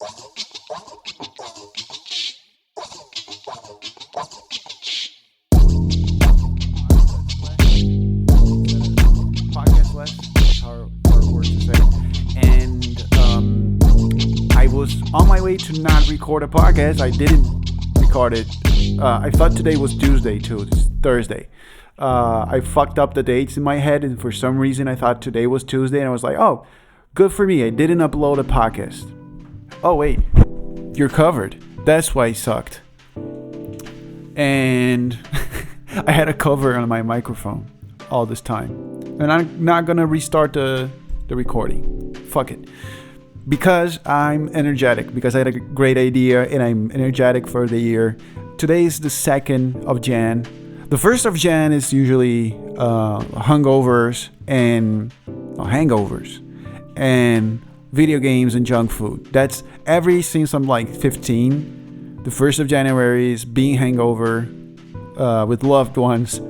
Podcast less, hard word to say. And I was on my way to not record a podcast. I didn't record it. I thought today was Tuesday too. It's Thursday. I fucked up the dates in my head, and for some reason I thought today was Tuesday, and I was like, oh, good for me. I didn't upload a podcast. Oh wait, you're covered. That's why it sucked. And I had a cover on my microphone all this time. And I'm not gonna restart the recording. Fuck it. Because I'm energetic. Because I had a great idea and I'm energetic for the year. Today is the 2nd of Jan. The 1st of Jan is usually hangovers and video games and junk food. That's since I'm like 15. The 1st of January is being hangover with loved ones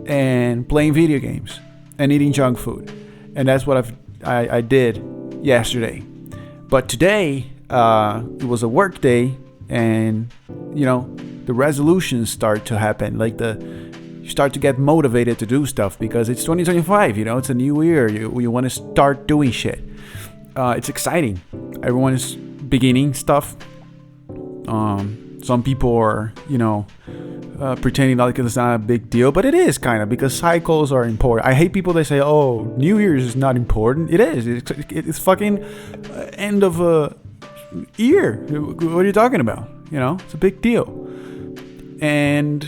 and playing video games and eating junk food. And that's what I did yesterday. But today, it was a work day, and the resolutions start to happen. Like you start to get motivated to do stuff because it's 2025. It's a new year. You want to start doing shit. It's exciting. Everyone is beginning stuff. Some people are, pretending like it's not a big deal, but it is kind of, because cycles are important. I hate people that say, "Oh, New Year's is not important." It is. It's fucking end of a year. What are you talking about? It's a big deal. And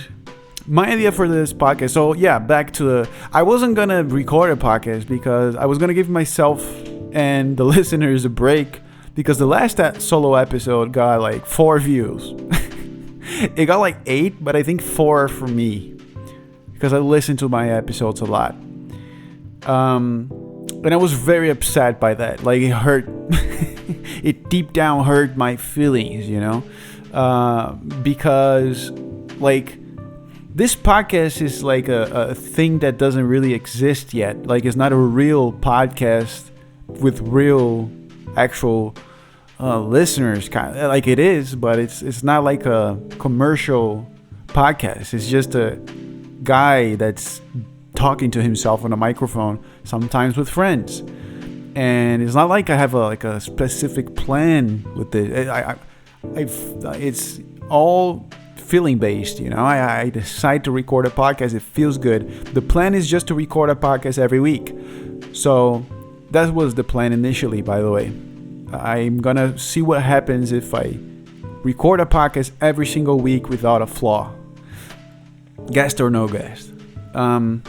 my idea for this podcast. So yeah, back to I wasn't gonna record a podcast because I was gonna give myself and the listeners a break, because the last solo episode got like 4 views. It got like 8, but I think 4 for me, because I listen to my episodes a lot. And I was very upset by that. Like, it hurt. It deep down hurt my feelings, because like this podcast is like a thing that doesn't really exist yet. Like, it's not a real podcast with real actual listeners, kind of like it is, but it's not like a commercial podcast. It's just a guy that's talking to himself on a microphone, sometimes with friends. And it's not like I have a specific plan with it. It's all feeling based, I decide to record a podcast. It feels good. The plan is just to record a podcast every week. So that was the plan initially, by the way. I'm gonna see what happens if I record a podcast every single week without a flaw, guest or no guest. And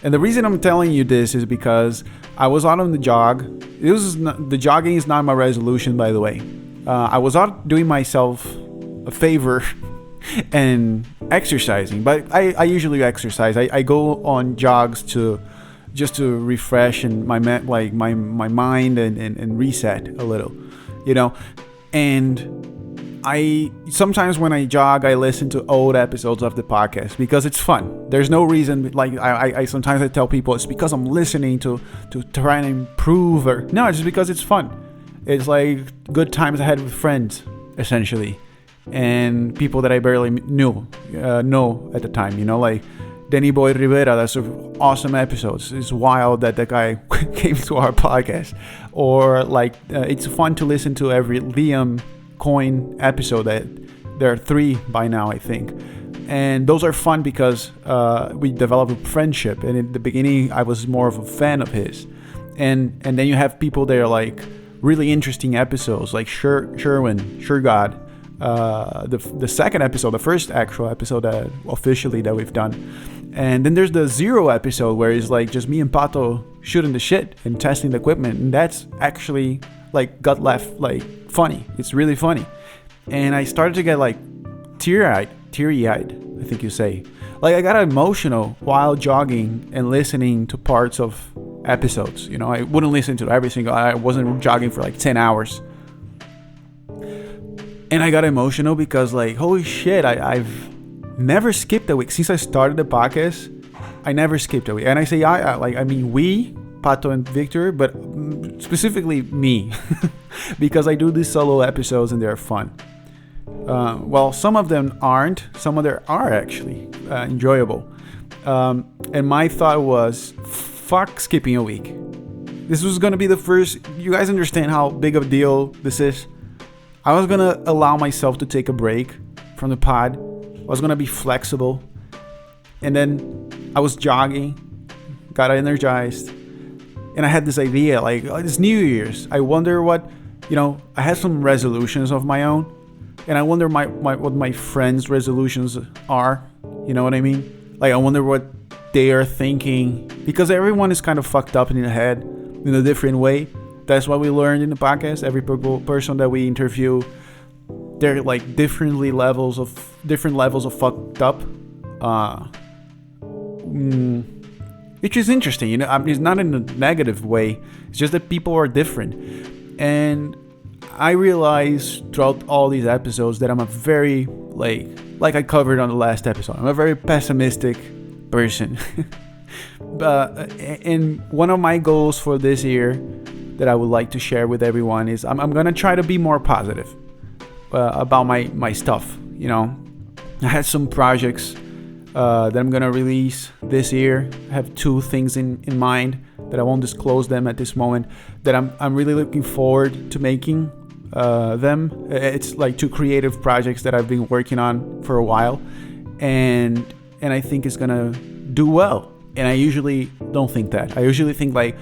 the reason I'm telling you this is because I was out on the jog. The jogging is not my resolution, by the way. I was out doing myself a favor and exercising, but I usually exercise. I go on jogs just to refresh and my mind and reset a little, and I sometimes when I jog, I listen to old episodes of the podcast because it's fun. There's no reason, like I sometimes I tell people it's because I'm listening to try and improve, or no, it's just because it's fun. It's like good times I had with friends, essentially, and people that I barely know at the time, like Danny Boy Rivera. That's awesome episodes. It's wild that guy came to our podcast. Or like it's fun to listen to every Liam Coyne episode. That there are 3 by now, I think, and those are fun because we develop a friendship. And in the beginning, I was more of a fan of his, and then you have people that are like really interesting episodes, like Shergod. The second episode, the first actual episode that we've done. And then there's the 0 episode where it's like just me and Pato shooting the shit and testing the equipment, and that's actually like got left like funny. It's really funny. And I started to get like teary-eyed, I think you say. Like, I got emotional while jogging and listening to parts of episodes. I wouldn't listen to every single. I wasn't jogging for like 10 hours. And I got emotional because, like, holy shit, I've never skipped a week. Since I started the podcast, I never skipped a week. And I say we, Pato and Victor, but specifically me. because I do these solo episodes and they're fun. Well, some of them aren't. Some of them are actually enjoyable. And my thought was, fuck skipping a week. This was going to be the first. You guys understand how big of a deal this is? I was going to allow myself to take a break from the pod. I was going to be flexible. And then I was jogging, got energized. And I had this idea, like, it's New Year's. I wonder what, I had some resolutions of my own. And I wonder what my friends' resolutions are. You know what I mean? Like, I wonder what they are thinking. Because everyone is kind of fucked up in the head in a different way. That's what we learned in the podcast. Every person that we interview, they're like different levels of fucked up. Which is interesting. It's not in a negative way. It's just that people are different. And I realized throughout all these episodes that I'm a very, like I covered on the last episode, I'm a very pessimistic person. And one of my goals for this year that I would like to share with everyone is I'm going to try to be more positive about my stuff. I had some projects that I'm going to release this year. I have 2 things in mind that I won't disclose them at this moment, that I'm really looking forward to making them. It's like 2 creative projects that I've been working on for a while, and I think it's gonna do well. And I usually don't think that. I usually think like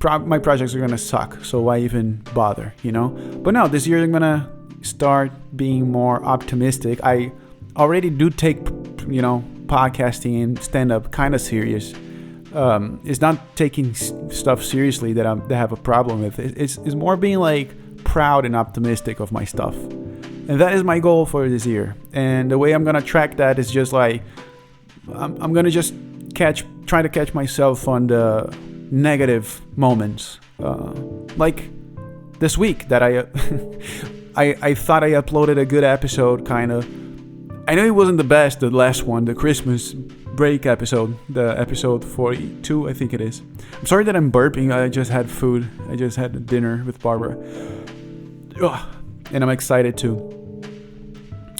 my projects are gonna suck, so why even bother, But no, this year I'm gonna start being more optimistic. I already do take, podcasting and stand-up kind of serious. It's not taking stuff seriously that I have a problem with. It's more being like proud and optimistic of my stuff. And that is my goal for this year. And the way I'm gonna track that is just like I'm gonna just try to catch myself on the negative moments. Like this week that I thought I uploaded a good episode, kind of. I know it wasn't the best, the last one, the Christmas break episode, the episode 42, I think it is. I'm sorry that I'm burping. I just had food. I just had dinner with Barbara. Ugh. And I'm excited too.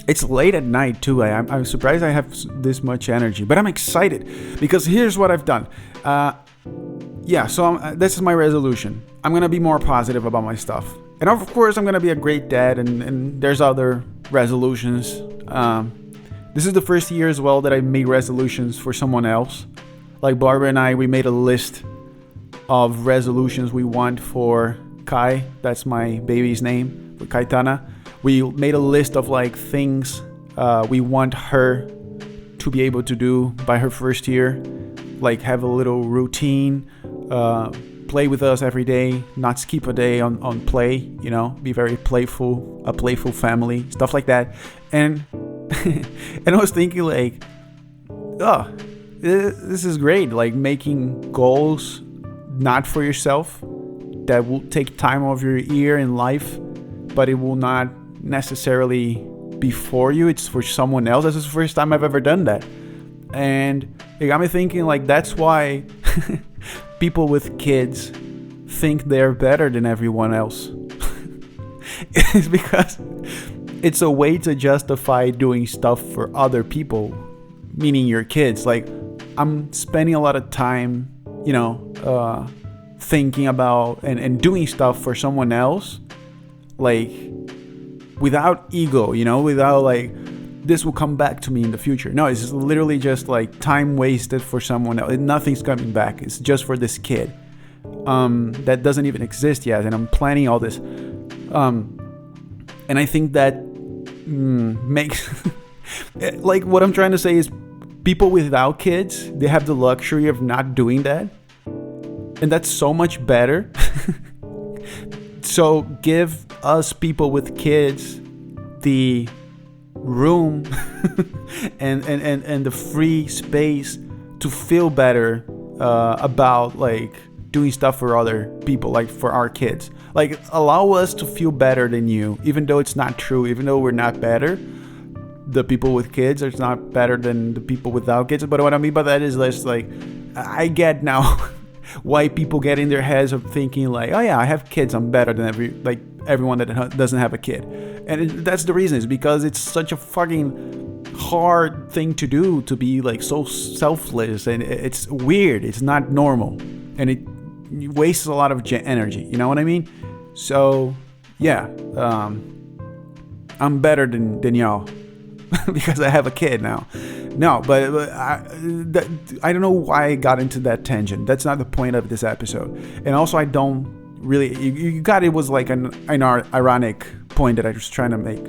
It's late at night too. I'm surprised I have this much energy, but I'm excited because here's what I've done. So this is my resolution. I'm going to be more positive about my stuff. And of course, I'm going to be a great dad, and there's other resolutions. This is the first year as well that I made resolutions for someone else. Like Barbara and I, we made a list of resolutions we want for Kai. That's my baby's name, for Kaitana. We made a list of like things we want her to be able to do by her first year. Like have a little routine, play with us every day, not skip a day on play, be very playful, a playful family, stuff like that. And and I was thinking like, this is great. Like making goals not for yourself, that will take time of your year in life, but it will not necessarily be for you. It's for someone else. This is the first time I've ever done that. And it got me thinking like, that's why people with kids think they're better than everyone else. It's because it's a way to justify doing stuff for other people, meaning your kids. Like, I'm spending a lot of time, thinking about and doing stuff for someone else, like without ego, without like, this will come back to me in the future. No, it's literally just like time wasted for someone else. Nothing's coming back. It's just for this kid that doesn't even exist yet. And I'm planning all this. And I think that makes like, what I'm trying to say is people without kids, they have the luxury of not doing that. And that's so much better. So give us people with kids the room and the free space to feel better about like doing stuff for other people, like for our kids. Like, allow us to feel better than you, even though it's not true, even though we're not better. The people with kids are not better than the people without kids. But what I mean by that is less like, I get now why people get in their heads of thinking like, oh yeah, I have kids, I'm better than everyone that doesn't have a kid. And that's the reason, is because it's such a fucking hard thing to do, to be like so selfless, and it's weird, it's not normal, and it wastes a lot of energy, you know what I mean? So yeah, I'm better than y'all because I have a kid now. No, but I don't know why I got into that tangent. That's not the point of this episode. And also, I don't really, you got, it was like an ironic point that I was trying to make.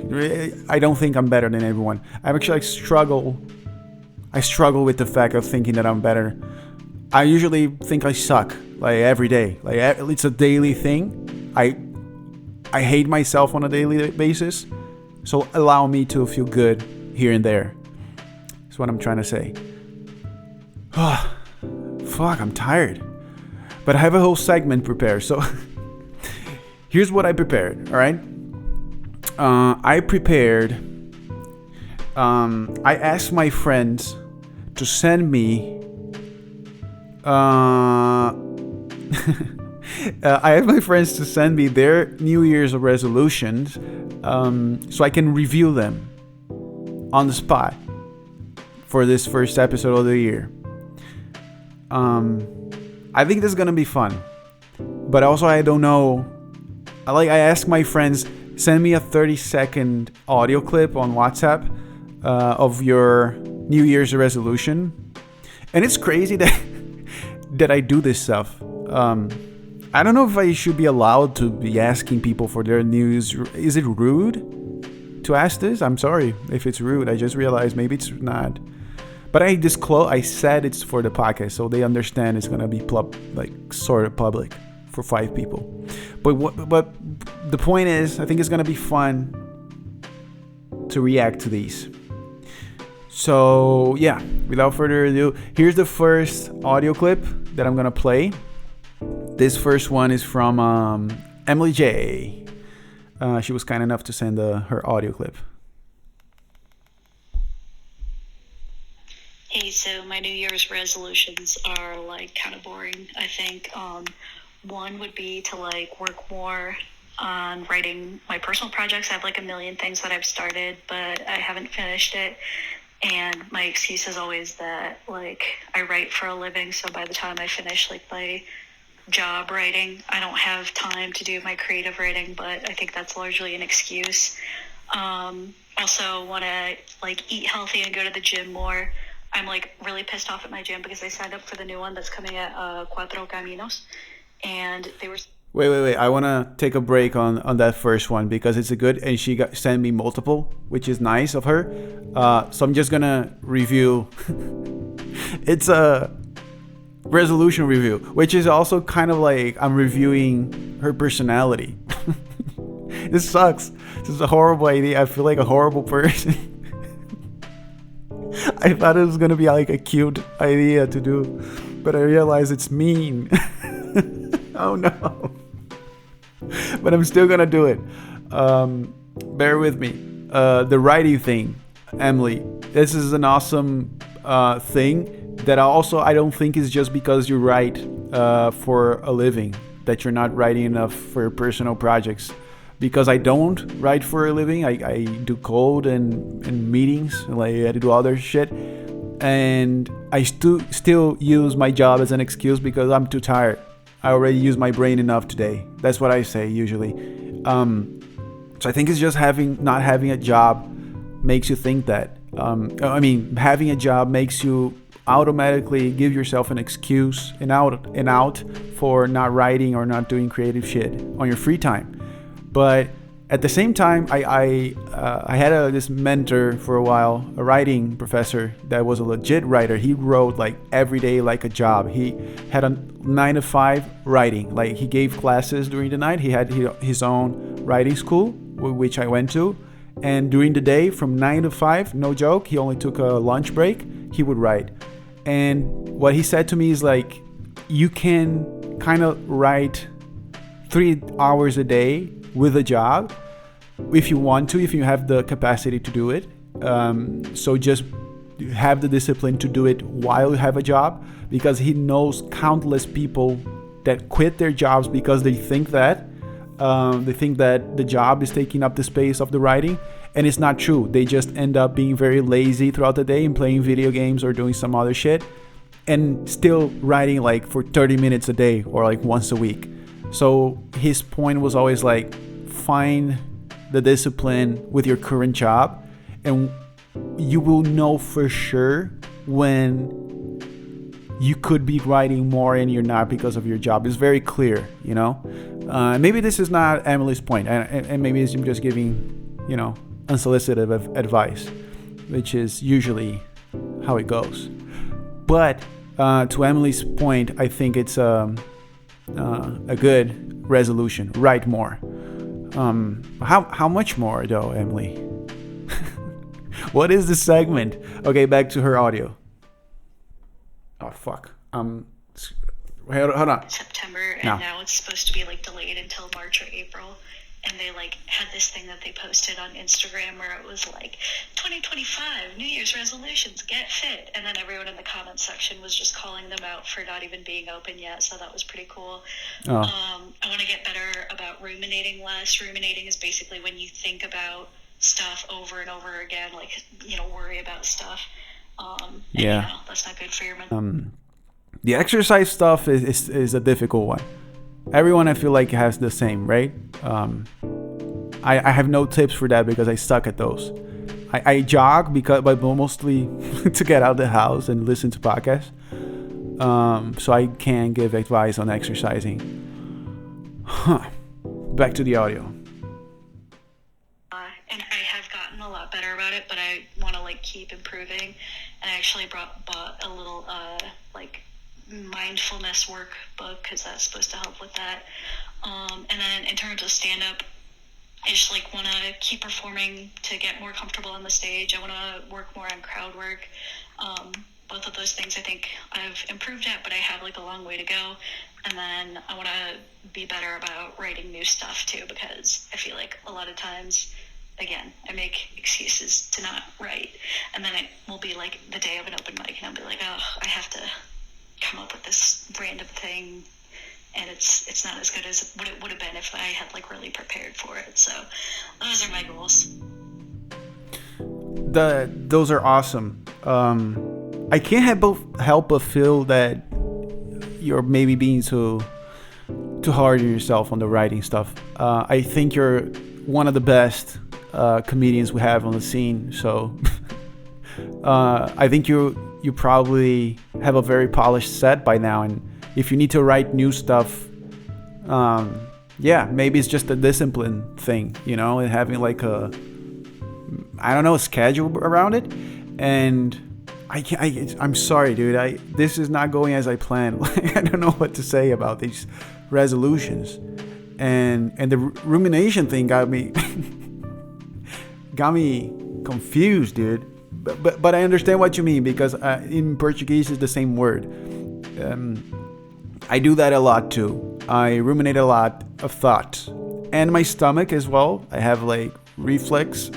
I don't think I'm better than everyone. I actually struggle with the fact of thinking that I'm better. I usually think I suck, like every day. Like it's a daily thing. I hate myself on a daily basis. So allow me to feel good here and there. That's what I'm trying to say. Fuck, I'm tired. But I have a whole segment prepared. So here's what I prepared, all right? I asked my friends to send me I have my friends to send me their New Year's resolutions, so I can review them on the spot for this first episode of the year. I think this is gonna be fun, but also I don't know. I asked my friends, send me a 30-second audio clip on WhatsApp of your New Year's resolution, and it's crazy that I do this stuff. I don't know if I should be allowed to be asking people for their news. Is it rude to ask this? I'm sorry if it's rude. I just realized maybe it's not. But I said it's for the podcast, so they understand it's gonna be sort of public for 5 people. But the point is, I think it's gonna be fun to react to these. So yeah, without further ado, here's the first audio clip that I'm gonna play. This first one is from Emily J. She was kind enough to send her audio clip. Hey, so my New Year's resolutions are kind of boring, I think. One would be to work more on writing my personal projects. I have a million things that I've started, but I haven't finished it. And my excuse is always that I write for a living, so by the time I finish my job writing, I don't have time to do my creative writing, but I think that's largely an excuse. Also want to eat healthy and go to the gym more. I'm really pissed off at my gym because I signed up for the new one that's coming at Cuatro Caminos, and they were... Wait. I want to take a break on that first one because it's a good, and she sent me multiple, which is nice of her. So I'm just going to review. It's a resolution review, which is also kind of I'm reviewing her personality. This sucks. This is a horrible idea. I feel like a horrible person. I thought it was going to be a cute idea to do, but I realized it's mean. Oh no. But I'm still going to do it. Bear with me. The writing thing, Emily, this is an awesome thing that I don't think is just because you write for a living that you're not writing enough for your personal projects. Because I don't write for a living. I do code and meetings, I do other shit, and I still use my job as an excuse because I'm too tired. I already used my brain enough today. That's what I say usually. So I think it's just not having a job makes you think that. Having a job makes you automatically give yourself an excuse and out for not writing or not doing creative shit on your free time. But at the same time, I had this mentor for a while, a writing professor that was a legit writer. He wrote every day like a job. He had a 9-to-5 writing. He gave classes during the night. He had his own writing school, which I went to. And during the day, from 9 to 5, no joke, he only took a lunch break, he would write. And what he said to me is you can kind of write 3 hours a day with a job if you want to, if you have the capacity to do it. So just have the discipline to do it while you have a job, because he knows countless people that quit their jobs because they think that the job is taking up the space of the writing, and it's not true. They just end up being very lazy throughout the day and playing video games or doing some other shit, and still writing like for 30 minutes a day or like once a week. So his point was always like, find the discipline with your current job, and you will know for sure when you could be writing more and you're not because of your job. It's very clear, you know. Maybe this is not Emily's point, and maybe I'm just giving, you know, unsolicited advice, which is usually how it goes. But to Emily's point, I think it's a good resolution. Write more. How much more though, Emily? What is the segment? Okay, back to her audio. Oh fuck. Hold on. September, and now it's supposed to be like delayed until March or April. And they like had this thing that they posted on Instagram where it was like 2025 New Year's resolutions, get fit, and then everyone in the comments section was just calling them out for not even being open yet. So that was pretty cool. I want to get better about ruminating less. Ruminating is basically when you think about stuff over and over again, like, you know, worry about stuff. And, you know, that's not good for your mental. The exercise stuff is a difficult one. Everyone, I feel like, has the same, right? I have no tips for that because I suck at those. I jog but mostly to get out of the house and listen to podcasts. So I can't give advice on exercising. Back to the audio. And I have gotten a lot better about it, but I want to like keep improving. And I actually bought a little like mindfulness workbook because that's supposed to help with that. And then in terms of stand-up, I just like want to keep performing to get more comfortable on the stage. I want to work more on crowd work. Both of those things I think I've improved at, but I have like a long way to go. And then I want to be better about writing new stuff too, because I feel like a lot of times, again, I make excuses to not write. And then it will be like the day of an open mic and I'll be like, oh, I have to come up with this random thing, and it's not as good as what it would have been if I had like really prepared for it. So those are my goals. Those are awesome. I can't help but feel that you're maybe being too hard on yourself on the writing stuff. I think you're one of the best comedians we have on the scene, so I think you probably have a very polished set by now, and if you need to write new stuff, maybe it's just a discipline thing, you know, and having like a schedule around it. And I'm sorry, dude, this is not going as I planned. I don't know what to say about these resolutions, and the rumination thing got me confused, dude. But I understand what you mean, because in Portuguese it's the same word. I do that a lot too. I ruminate a lot of thoughts, and my stomach as well. I have like reflux.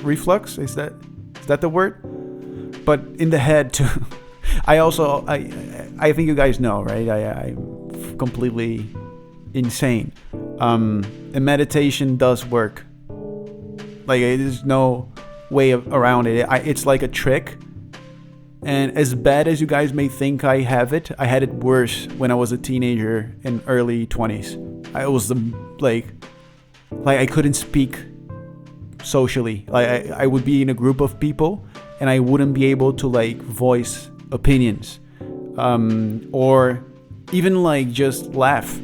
Is that the word? But in the head too. I think you guys know, right? I'm completely insane. And meditation does work. Like, there's no way around it. It's like a trick. And as bad as you guys may think I had it worse when I was a teenager in early 20s. I was like I couldn't speak socially. Like I would be in a group of people and I wouldn't be able to like voice opinions, or even like just laugh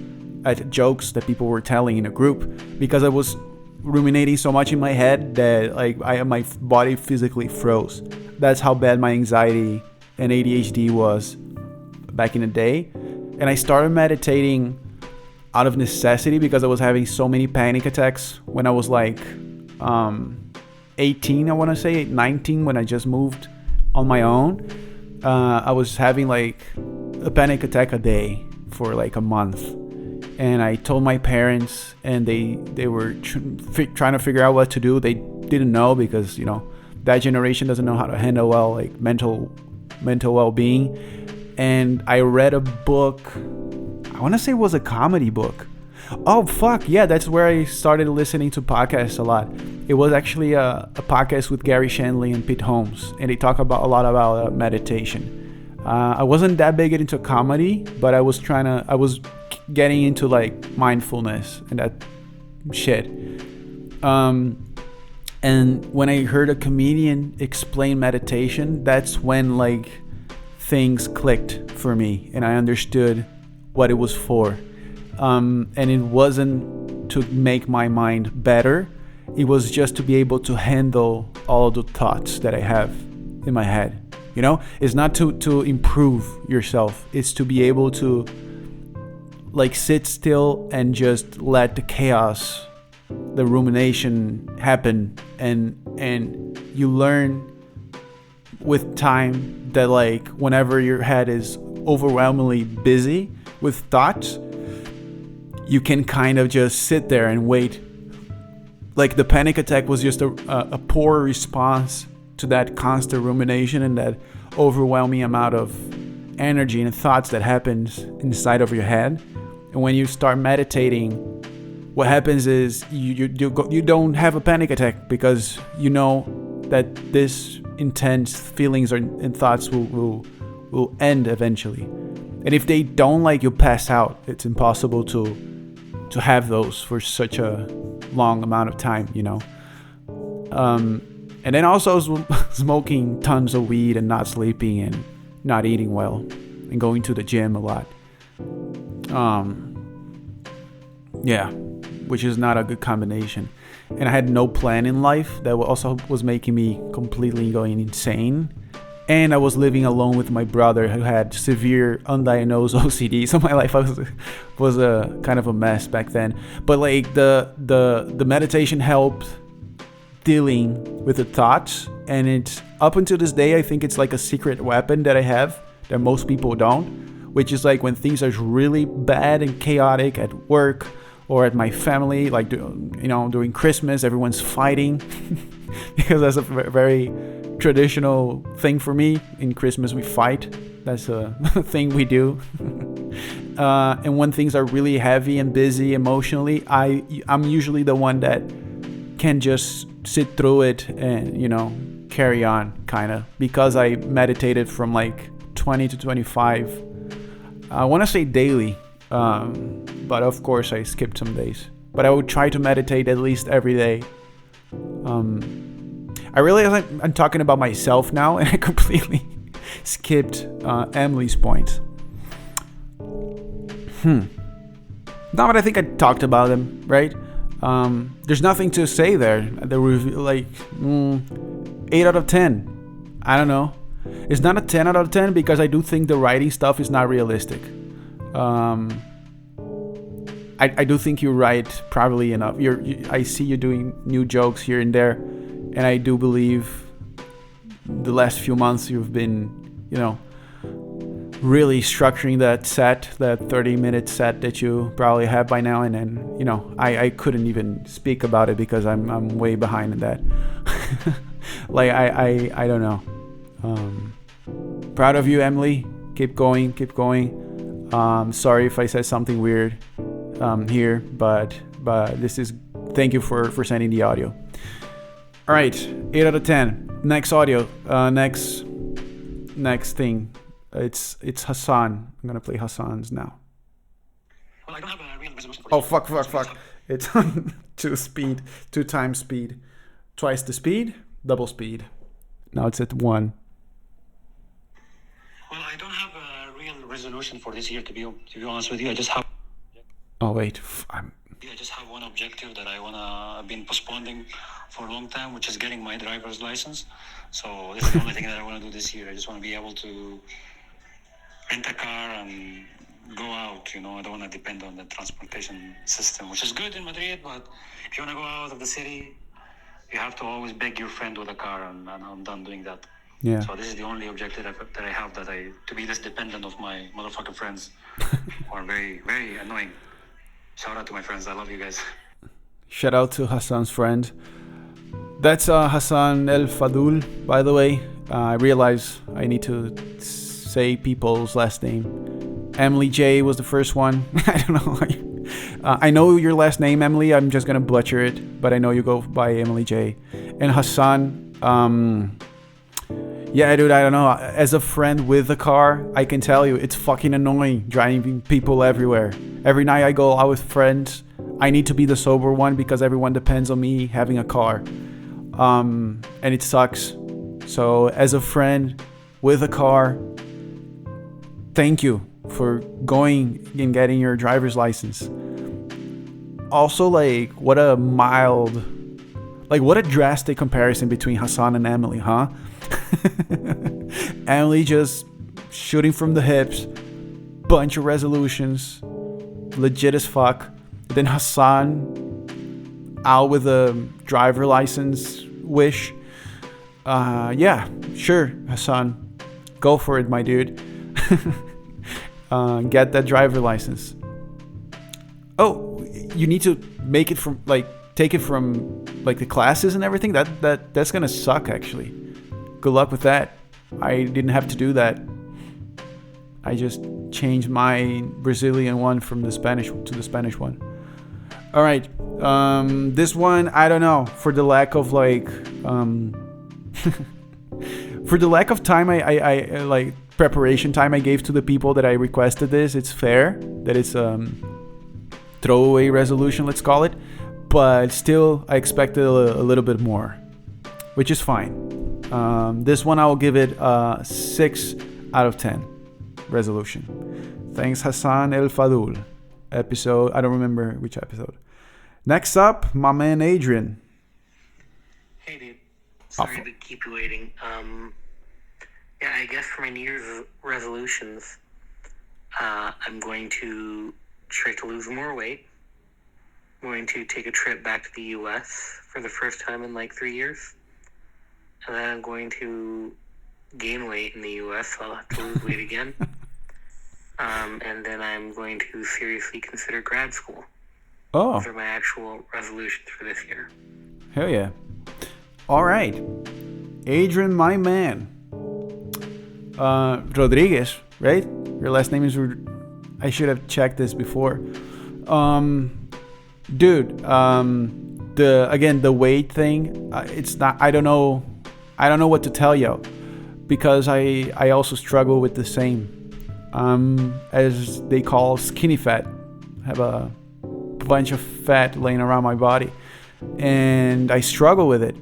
at jokes that people were telling in a group, because I was ruminating so much in my head that like my body physically froze. That's how bad my anxiety and ADHD was back in the day. And I started meditating out of necessity because I was having so many panic attacks when I was like 18, I want to say 19, when I just moved on my own. I was having like a panic attack a day for like a month. And I told my parents, and they were trying to figure out what to do. They didn't know, because, you know, that generation doesn't know how to handle well like mental mental well-being. And I read a book, I want to say it was a comedy book. Oh, fuck, yeah, that's where I started listening to podcasts a lot. It was actually a podcast with Gary Shandling and Pete Holmes, and they talk about a lot about meditation. I wasn't that big into comedy, but I was getting into like mindfulness and that shit. And when I heard a comedian explain meditation, that's when like things clicked for me and I understood what it was for. And it wasn't to make my mind better. It was just to be able to handle all the thoughts that I have in my head. You know, it's not to improve yourself. It's to be able to like sit still and just let the chaos, the rumination happen, and you learn with time that like whenever your head is overwhelmingly busy with thoughts, you can kind of just sit there and wait. Like the panic attack was just a poor response to that constant rumination and that overwhelming amount of energy and thoughts that happens inside of your head. And when you start meditating, what happens is you don't have a panic attack because you know that this intense feelings and thoughts will end eventually. And if they don't, like, you pass out. It's impossible to have those for such a long amount of time, you know. And then also smoking tons of weed and not sleeping and not eating well and going to the gym a lot. Yeah, which is not a good combination. And I had no plan in life. That also was making me completely going insane. And I was living alone with my brother who had severe undiagnosed OCD. So my life was a kind of a mess back then. But like the meditation helped dealing with the thoughts. And it's up until this day, I think it's like a secret weapon that I have that most people don't. Which is like when things are really bad and chaotic at work or at my family, like, you know, during Christmas, everyone's fighting. Because that's a very traditional thing for me. In Christmas we fight. That's a thing we do. And when things are really heavy and busy emotionally, I'm usually the one that can just sit through it and, you know, carry on, kind of, because I meditated from like 20 to 25, I want to say daily, but of course I skipped some days, but I would try to meditate at least every day. I realize I'm talking about myself now, and I completely skipped Emily's point. No, but I think I talked about them, right? There's nothing to say there. The review, like 8 out of 10. I don't know. It's not a 10 out of 10 because I do think the writing stuff is not realistic. I do think you write probably enough. I see you doing new jokes here and there. And I do believe the last few months you've been, you know, really structuring that 30-minute set that you probably have by now. And then, you know, I couldn't even speak about it because I'm way behind in that. Like, I don't know. Proud of you, Emily. Keep going. Sorry if I said something weird here, but this is, thank you for sending the audio. All right, 8 out of 10. Next audio, next thing. It's Hassan. I'm gonna play Hassan's now. Well, I don't have a real resolution for Oh, fuck. It's on 2 times speed. Twice the speed, double speed. Now it's at 1. Well, I don't have a real resolution for this year, to be honest with you. I just have. Oh wait, I just have one objective that I've been postponing for a long time, which is getting my driver's license. So this is the only thing that I want to do this year. I just want to be able to rent a car and go out. You know, I don't want to depend on the transportation system, which is good in Madrid, but if you want to go out of the city, you have to always beg your friend with a car, and I'm done doing that. Yeah. So this is the only objective that I have, to be less dependent of my motherfucking friends who are very, very annoying. Shout out to my friends. I love you guys. Shout out to Hassan's friend. That's Hassan El Fadul, by the way. I realize I need to say people's last name. Emily J was the first one. I don't know. I know your last name, Emily. I'm just gonna butcher it, but I know you go by Emily J. And Hassan. Yeah, dude, I don't know. As a friend with a car, I can tell you it's fucking annoying driving people everywhere. Every night I go out with friends, I need to be the sober one because everyone depends on me having a car. And it sucks. So as a friend with a car, thank you for going and getting your driver's license. Also, like, what a drastic comparison between Hassan and Emily, huh? Emily just shooting from the hips, bunch of resolutions, legit as fuck. Then Hassan out with a driver license wish. Yeah, sure, Hassan, go for it, my dude. Get that driver license. Oh, you need to make it from take it from the classes and everything. That's gonna suck actually. Good luck with that. I didn't have to do that. I just changed my Brazilian one from the Spanish to the Spanish one. All right. This one, I don't know. For the lack of for the lack of time, I like preparation time I gave to the people that I requested this. It's fair that it's throwaway resolution, let's call it. But still, I expected a little bit more, which is fine. This one I will give it a 6 out of 10 resolution. Thanks, Hassan El Fadul. Episode, I don't remember which episode. Next up, my man Adrian. Hey, dude. Sorry to keep you waiting. Yeah, I guess for my New Year's resolutions, I'm going to try to lose more weight. I'm going to take a trip back to the U.S. for the first time in 3 years. And then I'm going to gain weight in the U.S., so I'll have to lose weight again. And then I'm going to seriously consider grad school. Oh. Those are my actual resolutions for this year. Hell yeah. All right. Adrian, my man. Rodriguez, right? Your last name is... I should have checked this before. Dude, the weight thing, it's not... I don't know what to tell you, because I also struggle with the same. As they call skinny fat. I have a bunch of fat laying around my body, and I struggle with it.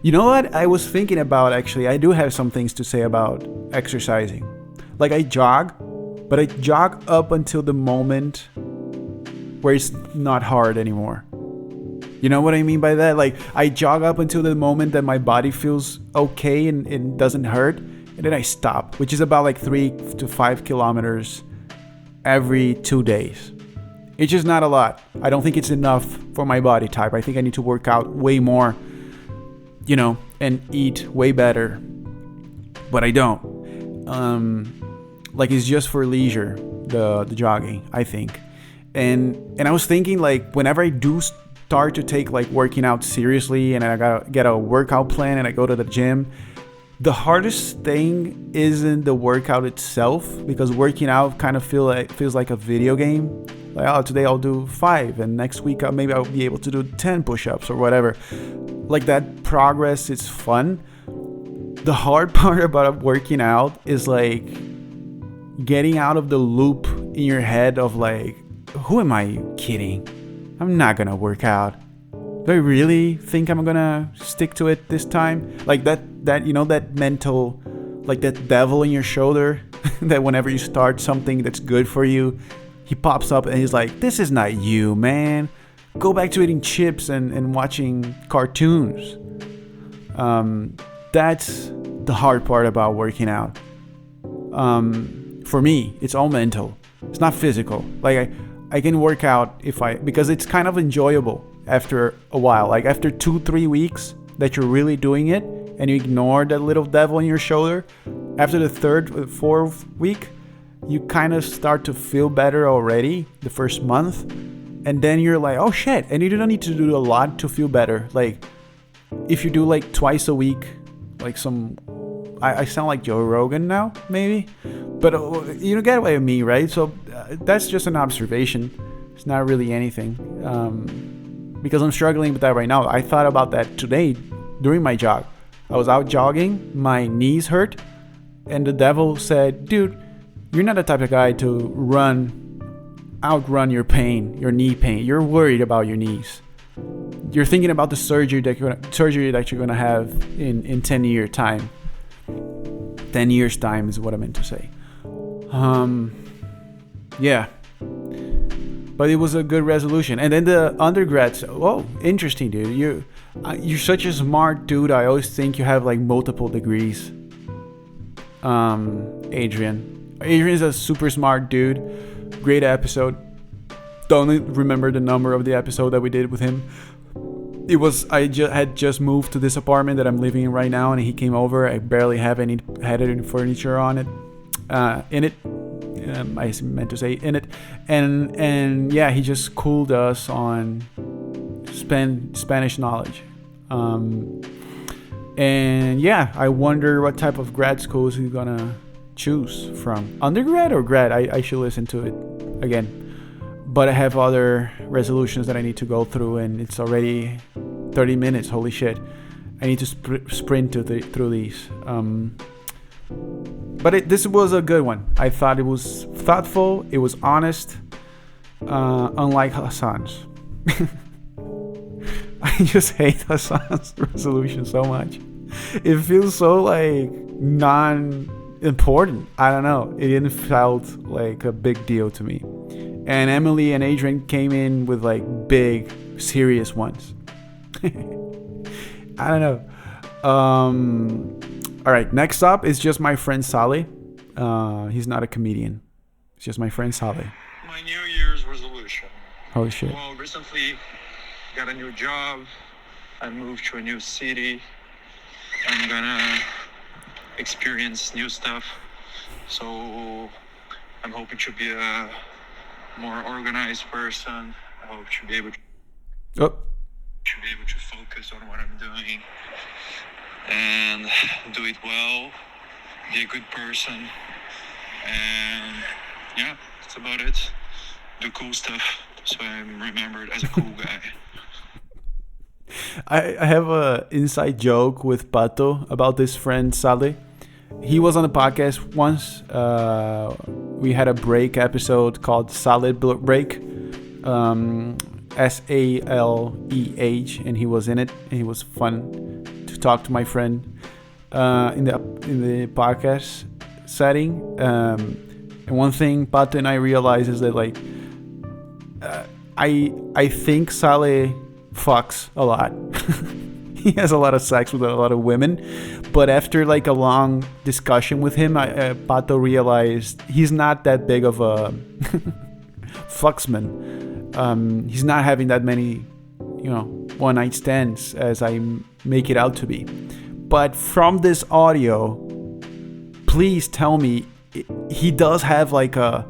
You know what I was thinking about? Actually, I do have some things to say about exercising. Like, I jog, but I jog up until the moment where it's not hard anymore. You know what I mean by that? Like, I jog up until the moment that my body feels okay and it doesn't hurt, and then I stop, which is about 3 to 5 kilometers every 2 days. It's just not a lot. I don't think it's enough for my body type. I think I need to work out way more, and eat way better. But I don't. It's just for leisure, the jogging, I think. And I was thinking, whenever I do start to take working out seriously, and I gotta get a workout plan and I go to the gym, the hardest thing isn't the workout itself, because working out kind of feels like a video game. Today I'll do 5, and next week maybe I'll be able to do 10 push-ups or whatever. That progress is fun. The hard part about working out is getting out of the loop in your head of who am I kidding? I'm not gonna work out. Do I really think I'm gonna stick to it this time? That mental, that devil in your shoulder that whenever you start something that's good for you, he pops up and he's like, this is not you, man. Go back to eating chips and watching cartoons. That's the hard part about working out. For me, it's all mental. It's not physical. I can work out because it's kind of enjoyable after a while. After 2-3 weeks that you're really doing it and you ignore that little devil in your shoulder, after the 3rd or 4th week, you kind of start to feel better already the first month. And then you're like, oh shit. And you don't need to do a lot to feel better. If you do twice a week, some I sound like Joe Rogan now, maybe, but you get what I mean, right? So that's just an observation. It's not really anything, because I'm struggling with that right now. I thought about that today during my jog. I was out jogging, my knees hurt, and the devil said, dude, you're not the type of guy to outrun your pain, your knee pain. You're worried about your knees. You're thinking about the surgery that you're gonna have in 10 year time. 10 years time is what I meant to say. Yeah. But it was a good resolution. And then the undergrads, oh, interesting, dude. You're such a smart dude. I always think you have like multiple degrees. Adrian is a super smart dude. Great episode. Don't remember the number of the episode that we did with him. It was had just moved to this apartment that I'm living in right now, and he came over. I barely had any furniture on it, in it. I meant to say in it, and yeah, he just schooled us on Spanish knowledge. And yeah, I wonder what type of grad schools he's gonna choose from, undergrad or grad. I should listen to it again. But I have other resolutions that I need to go through, and it's already 30 minutes. Holy shit. I need to sprint through these. But this was a good one. I thought it was thoughtful. It was honest. Unlike Hassan's. I just hate Hassan's resolution so much. It feels so like non-important. I don't know. It didn't felt like a big deal to me. And Emily and Adrian came in with like big, serious ones. I don't know. All right, next up is just my friend Saleh. He's not a comedian. It's just my friend Saleh. My New Year's resolution. Holy shit. Well, recently got a new job. I moved to a new city. I'm gonna experience new stuff. So I'm hoping to be a more organized person. I hope to be able to focus on what I'm doing and do it well, be a good person, and yeah, that's about it. Do cool stuff so I'm remembered as a cool guy. I have a inside joke with Pato about this friend Saleh. He was on the podcast once. We had a break episode called Saleh Break, Saleh, and he was in it. And it was fun to talk to my friend in the podcast setting. And one thing Pato and I realized is that like I think Saleh fucks a lot. He has a lot of sex with a lot of women, but after like a long discussion with him, Pato realized he's not that big of a fucksman. He's not having that many, one night stands as I make it out to be. But from this audio, please tell me he does have like a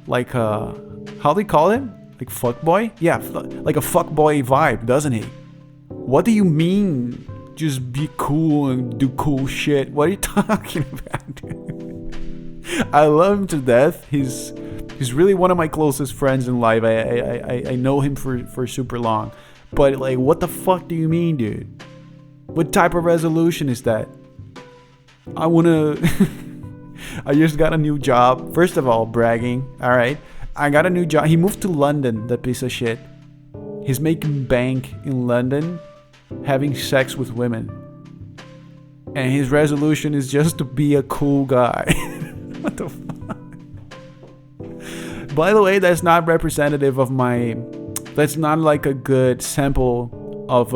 how do you call it? Like fuckboy? Yeah, like a fuckboy vibe, doesn't he? What do you mean? Just be cool and do cool shit. What are you talking about? I love him to death. He's really one of my closest friends in life. I know him for super long. But like, what the fuck do you mean, dude? What type of resolution is that? I just got a new job. First of all, bragging. All right. I got a new job. He moved to London, that piece of shit. He's making bank in London, having sex with women. And his resolution is just to be a cool guy. What the fuck? By the way, that's not representative of that's not like a good sample of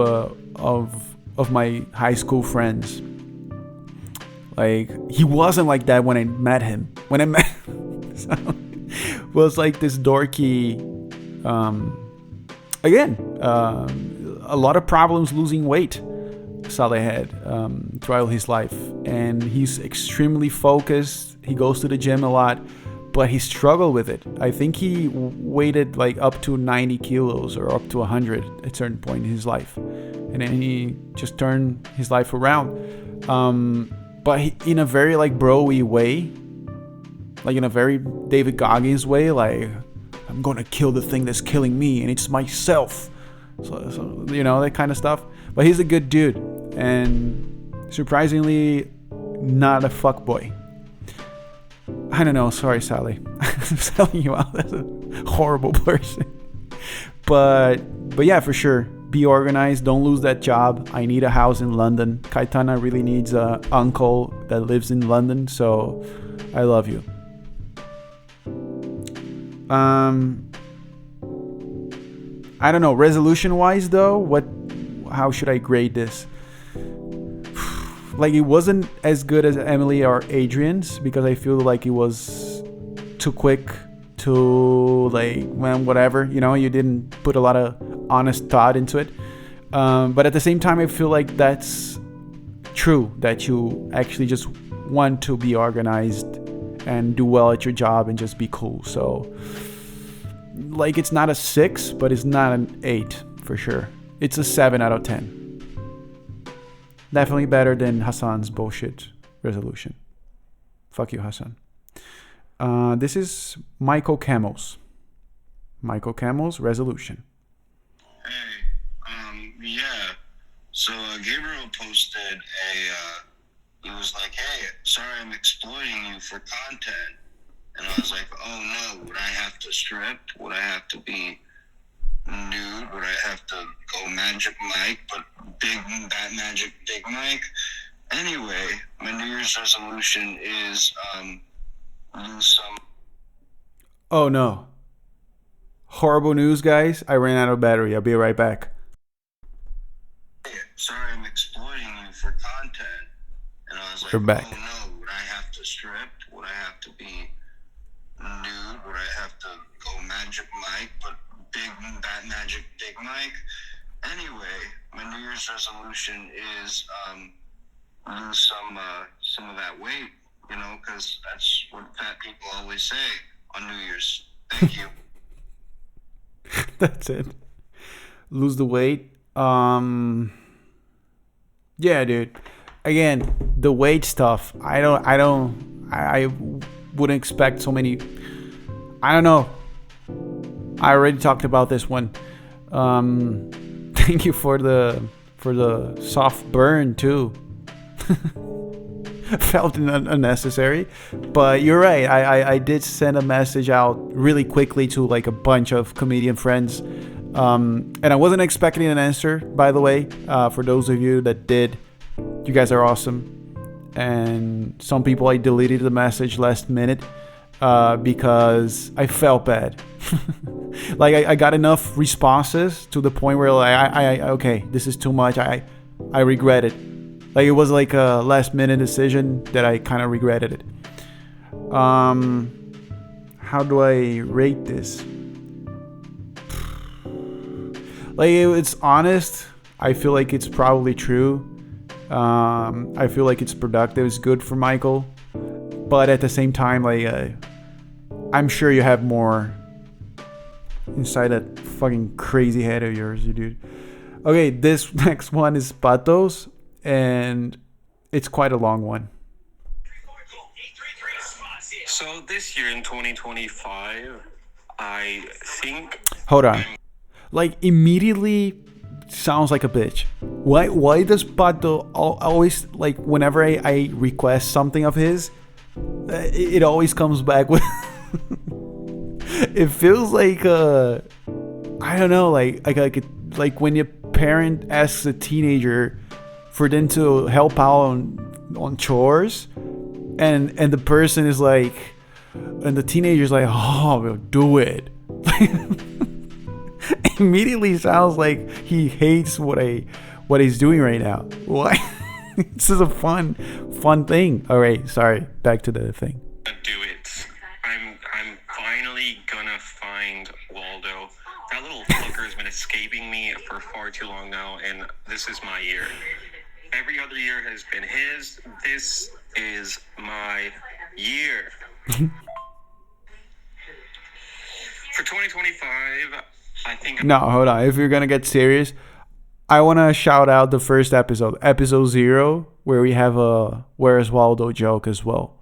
my high school friends. Like, he wasn't like that when I met him. So, was like this dorky, a lot of problems losing weight Saleh had throughout his life, and he's extremely focused. He goes to the gym a lot, but he struggled with it. I think he weighted like up to 90 kilos or up to 100 at a certain point in his life, and then he just turned his life around. but in a very like bro-y way, like in a very David Goggins way, like I'm gonna kill the thing that's killing me, and it's myself. So you know, that kind of stuff. But he's a good dude, and surprisingly, not a fuckboy. I don't know. Sorry, Saleh. I'm selling you out as a horrible person. But yeah, for sure. Be organized. Don't lose that job. I need a house in London. Kaitana really needs a uncle that lives in London. So I love you. I don't know. Resolution-wise, though, how should I grade this? Like, it wasn't as good as Emily or Adrian's, because I feel like it was too quick, too like, man, whatever. You know, you didn't put a lot of honest thought into it. But at the same time, I feel like that's true, that you actually just want to be organized and do well at your job and just be cool. So, like, it's not a 6, but it's not an 8 for sure. It's a 7 out of 10. Definitely better than Hassan's bullshit resolution. Fuck you, Hassan. This is Michael Camel's resolution. Hey, yeah. So Gabriel posted he was like, hey, sorry I'm exploiting you for content. And I was like, oh no, would I have to strip? Would I have to be nude? Would I have to go Magic Mike, but that Magic Big Mike? Anyway, my New Year's resolution is lose some. Oh no. Horrible news, guys. I ran out of battery. I'll be right back. Sorry I'm exploiting you for content. And I was like, We're back. oh no, would I have to strip? Would I have to be nude? Would I have to go Magic Mike, but that Magic Big Mike? Anyway, my New Year's resolution is lose some of that weight, you know, because that's what fat people always say on New Year's. Thank you. That's it. Lose the weight. Yeah, dude. Again, the weight stuff. I wouldn't expect so many. I don't know. I already talked about this one. Thank you for the soft burn too. Felt unnecessary, but you're right. I did send a message out really quickly to like a bunch of comedian friends, and I wasn't expecting an answer, by the way. For those of you that did, you guys are awesome. And some people, I deleted the message last minute because I felt bad. Like I got enough responses to the point where like I okay, this is too much. I regret it. Like it was like a last minute decision that I kind of regretted it. How do I rate this? Like it's honest. I feel like it's probably true. I feel like it's productive. It's good for Michael, but at the same time, like I'm sure you have more inside that fucking crazy head of yours, you dude. Okay, this next one is Patos, and it's quite a long one. So this year in 2025, I think. Hold on. Like immediately sounds like a bitch. Why does Pato always, like, whenever I request something of his, it always comes back with it feels like I don't know, like when your parent asks a teenager for them to help out on chores, and the person is like, and the teenager's like, oh, we'll do it. Immediately sounds like he hates what he's doing right now. Why? This is a fun thing. All right, sorry. Back to the thing. Do it. I'm finally gonna find Waldo. That little fucker has been escaping me for far too long now, and this is my year. Every other year has been his. This is my year. For 2025, I think. No, hold on. If you're gonna get serious, I want to shout out the first episode 0, where we have a Where's Waldo joke as well.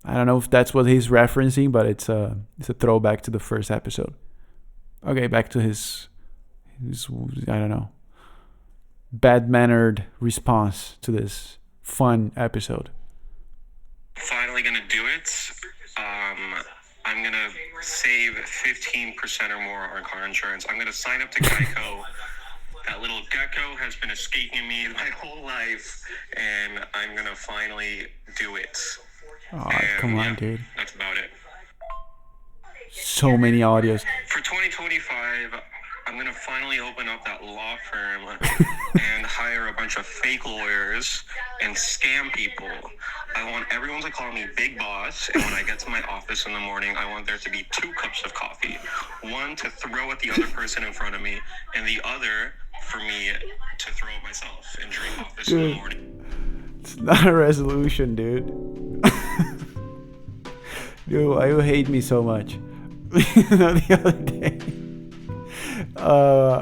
I don't know if that's what he's referencing, but it's a throwback to the first episode. Okay, back to his I don't know, bad-mannered response to this fun episode. Finally gonna do it. I'm gonna save 15% or more on car insurance. I'm gonna sign up to Geico. That little gecko has been escaping me my whole life, and I'm gonna finally do it. Oh, come on, dude. That's about it. So many audios. For 2025, I'm gonna finally open up that law firm and hire a bunch of fake lawyers and scam people. I want everyone to call me Big Boss, and when I get to my office in the morning, I want there to be 2 cups of coffee. One to throw at the other person in front of me, and the other for me to throw at myself and drink office in the morning. It's not a resolution, dude. Dude, why you hate me so much? The other day,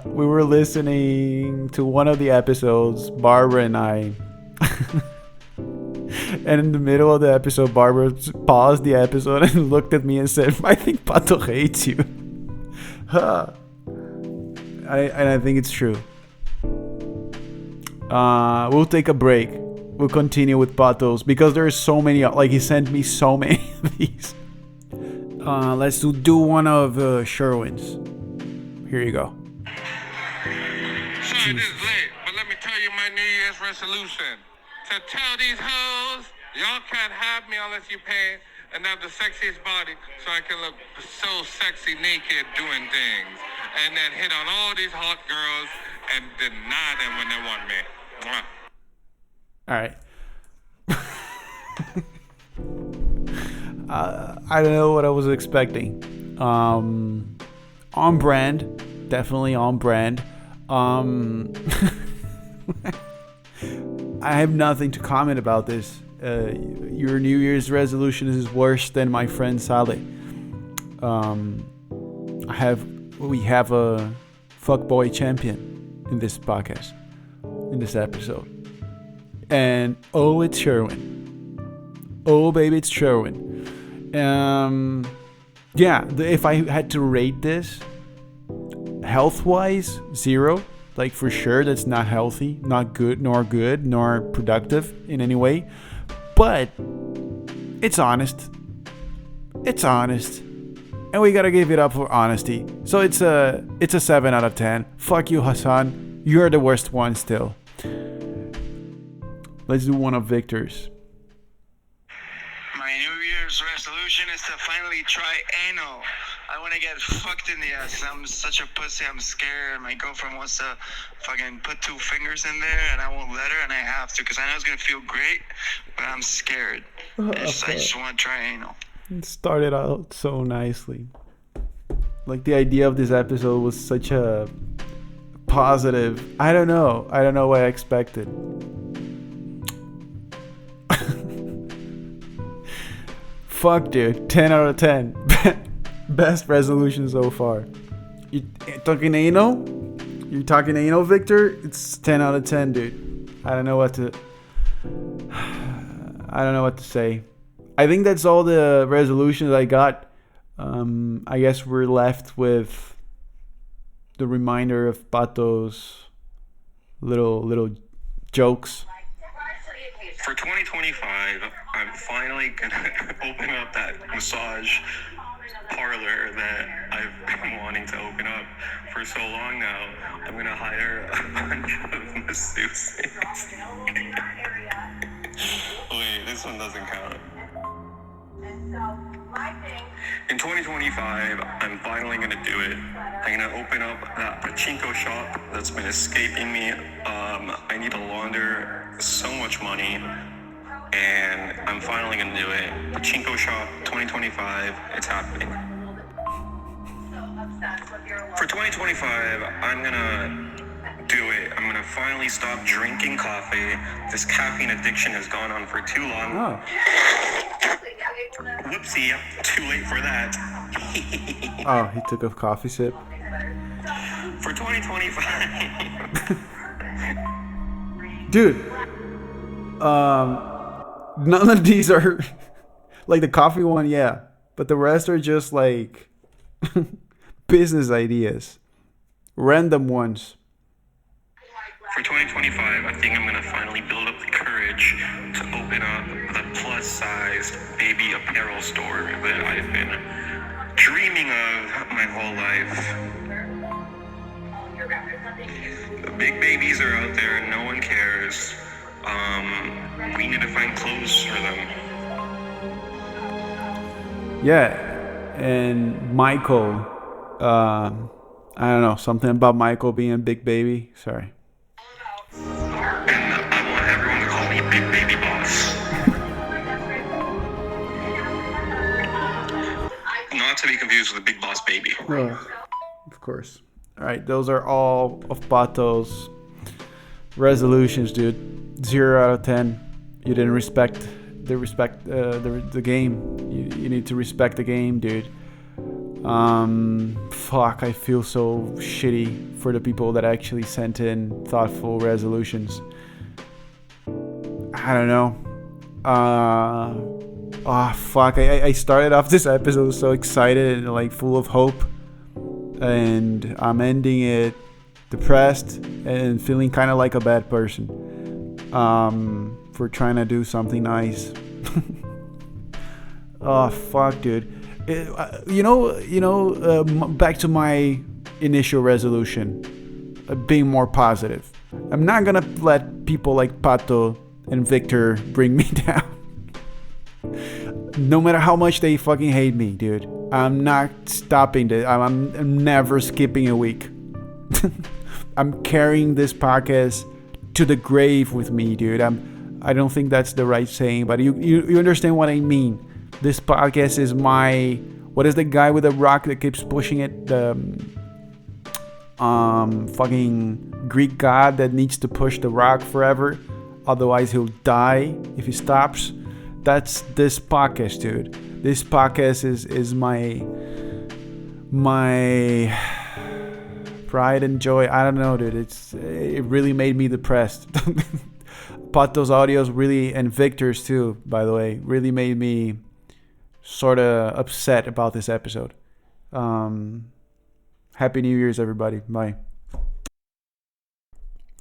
we were listening to one of the episodes, Barbara and I. And in the middle of the episode, Barbara paused the episode and looked at me and said, I think Pato hates you. I think it's true. We'll take a break. We'll continue with Patos because there's so many. Like, he sent me so many of these. Let's do one of Sherwin's. Here you go. Sorry this is late, but let me tell you my New Year's resolution. To tell these hoes, y'all can't have me unless you pay and have the sexiest body so I can look so sexy naked doing things. And then hit on all these hot girls and deny them when they want me. Mwah. All right. I don't know what I was expecting. On brand. Definitely on brand. I have nothing to comment about this. Your New Year's resolution is worse than my friend Saleh. We have a fuckboy champion in this podcast, in this episode. And it's Sherwin. Oh baby, it's Sherwin. If I had to rate this health-wise, 0. Like, for sure, that's not healthy, not good, nor productive in any way. But it's honest. It's honest. And we gotta give it up for honesty. So it's a 7 out of 10. Fuck you, Hassan. You're the worst one still. Let's do one of Victor's. My New Year's resolution is to finally try anal. I want to get fucked in the ass. I'm such a pussy. I'm scared. My girlfriend wants to fucking put 2 fingers in there, and I won't let her, and I have to because I know it's gonna feel great, but I'm scared. I just want to try anal. It started out so nicely. Like, the idea of this episode was such a positive. I don't know what I expected. Fuck, dude. 10 out of 10. Best resolution so far. You talking anal? You're talking anal, Victor? It's 10 out of 10, dude. I don't know what to say. I think that's all the resolutions I got. I guess we're left with the reminder of Pato's little jokes. For 2025, I'm finally gonna open up that massage parlor that I've been wanting to open up for so long now. I'm gonna hire a bunch of masseuses. Wait, this one doesn't count. In 2025, I'm finally gonna do it. I'm gonna open up that pachinko shop that's been escaping me. I need to launder so much money, and I'm finally gonna do it. Pachinko shop 2025, it's happening. For 2025, I'm gonna do it. I'm gonna finally stop drinking coffee. This caffeine addiction has gone on for too long. Oh. Whoopsie, too late for that. Oh, he took a coffee sip. For 2025. Dude, none of these are like the coffee one, yeah, but the rest are just like business ideas, random ones. For 2025, I think I'm going to finally build up the courage to open up the plus size baby apparel store that I've been dreaming of my whole life. The big babies are out there and no one cares. We need to find clothes for them. Yeah, and Michael, I don't know, something about Michael being a big baby. Sorry. And I want everyone to call me Big Baby Boss. Not to be confused with the Big Boss Baby. Oh, of course. All right, those are all of Pato's resolutions, dude. 0 out of 10. You didn't respect the game. You need to respect the game, dude. Fuck, I feel so shitty for the people that actually sent in thoughtful resolutions. I don't know. Fuck. I started off this episode so excited and like full of hope, and I'm ending it depressed and feeling kind of like a bad person for trying to do something nice. Oh fuck, dude. Back to my initial resolution, being more positive. I'm not gonna let people like Pato and Victor bring me down. No matter how much they fucking hate me, dude. I'm not stopping this. I'm never skipping a week. I'm carrying this podcast to the grave with me, dude. I don't think that's the right saying, but you understand what I mean. This podcast is my... What is the guy with the rock that keeps pushing it? The fucking Greek god that needs to push the rock forever. Otherwise he'll die if he stops. That's this podcast, dude. This podcast is my pride and joy. I don't know, dude. It really made me depressed. Pato's audios really, and Victor's too, by the way, really made me sort of upset about this episode. Happy New Year's, everybody. Bye.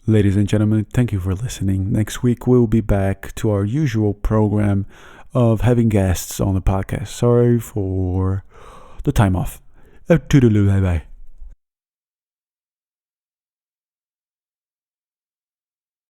Ladies and gentlemen, thank you for listening. Next week we'll be back to our usual program of having guests on the podcast. Sorry for the time off. Toodaloo, bye bye.